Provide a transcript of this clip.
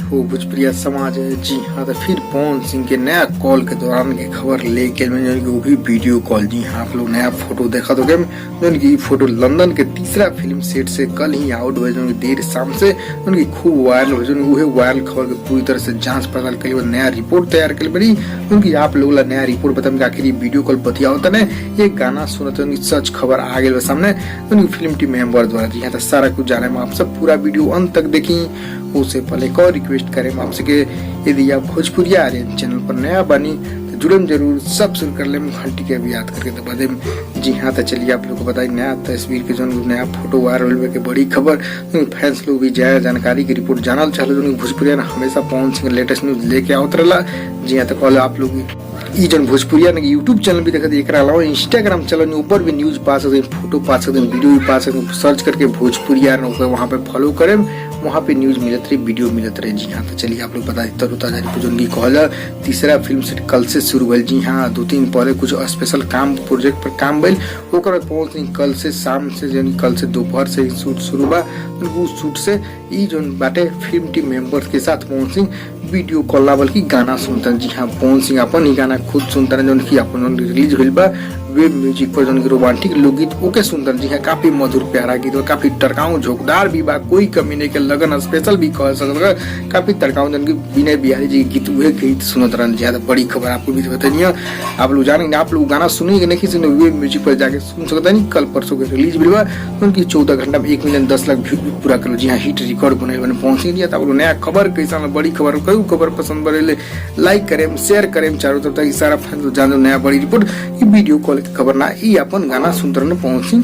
हो भोजपुरिया समाज है। जी हाँ, तो फिर पवन सिंह के नया कॉल के दौरान की खबर लेके वो भी वीडियो कॉल। जी हाँ, आप लोग नया फोटो देखा तो उनकी फोटो लंदन के तीसरा फिल्म सेट से कल ही आउट हुए देर शाम से उनकी खूब वायरल हुए वायरल खबर के पूरी तरह से जांच पड़ताल करी और नया रिपोर्ट तैयार कर बड़ी उनकी आप लोग नया रिपोर्ट बता आखिर वीडियो कॉल बतिया होता है ये गाना सुनते उनकी सच खबर आ गई सामने उनकी फिल्म टीम मेंबर द्वारा। जी हाँ, तो सारा कुछ जाने में आप सब पूरा वीडियो अंत तक देखी। उससे पहले एक और रिक्वेस्ट करें आपसे कि यदि आप भोजपुरिया आर्यन चैनल पर नया बनी तो जुड़े जरूर सब्सक्राइब कर लें, घंटी के भी याद करके दबा दें। जी हाँ, तो चलिए आप लोग को बताइए नया तस्वीर के जो नया फोटो वायरल हुए के बड़ी खबर फैंस लोग भी जाया जानकारी की रिपोर्ट जानल चाहते जो भोजपुरिया हमेशा पवन सिंह लेटेस्ट न्यूज लेके आवत रहा। जी हाँ, तो कल आप लोग ई जन भोजपुरिया ने यूट्यूब चैनल भी देखते एक अलावा इंस्टाग्राम चैनल ऊपर भी न्यूज पा सकते, फोटो पा सकते, वीडियो भी पा सकते। सर्च करके भोजपुरिया वहाँ पे फॉलो करें, वहाँ पे न्यूज मिलत रहे, वीडियो मिलत रहे। जी हाँ, तो चलिए आप लोग बता तरोताजा कहला तीसरा फिल्म सेट कल से शुरू भल। जी हाँ, 2-3 पहले कुछ स्पेशल काम प्रोजेक्ट पर काम भल ओकर पवन सिंह कल से शाम से यानी कल से दोपहर से शूट शुरू बा। शूट से ई जो बाटे फिल्म टीम मेंबर्स के साथ पवन सिंह वीडियो कॉल बल्कि गाना सुनता। जी हाँ, पवन सिंह अपन ही गाना खुद सुनता जो अपन रिलीज हुई बा वेब म्यूजिक पर जो रोमांटिक लोकगीत ओके सुंदर। जी हाँ, काफी मधुर प्यारा गीत और काफी टरकाऊ झोंकदार भी बा, कोई कमी नहीं के लगन स्पेशल भी कह सकता। काफी टरकाऊ जन की विनय बिहारी जी गीत वह गीत सुनत रहन। ज्यादा बड़ी खबर आपको भी बताइए, आप लोग जानेंगे, आप लोग गाना सुनेंगे नहीं सुने वेब म्यूजिक पर जाके सुन सकता नहीं। कल परसों के रिलीज भी हुआ उनकी 14 घंटा में 1 मिलियन 10 लाख व्यू पूरा कर। जी हाँ, हिट रिकॉर्ड बने पहुंच दिया। आप लोग नया खबर कैसा बड़ी खबर कई खबर पसंद पड़े लाइक करें शेयर करें चारों तरफ ताकि सारा फैन जान नया बड़ी रिपोर्ट वीडियो कॉल की खबर ना अपन गाना सुनते रहना पहुंची।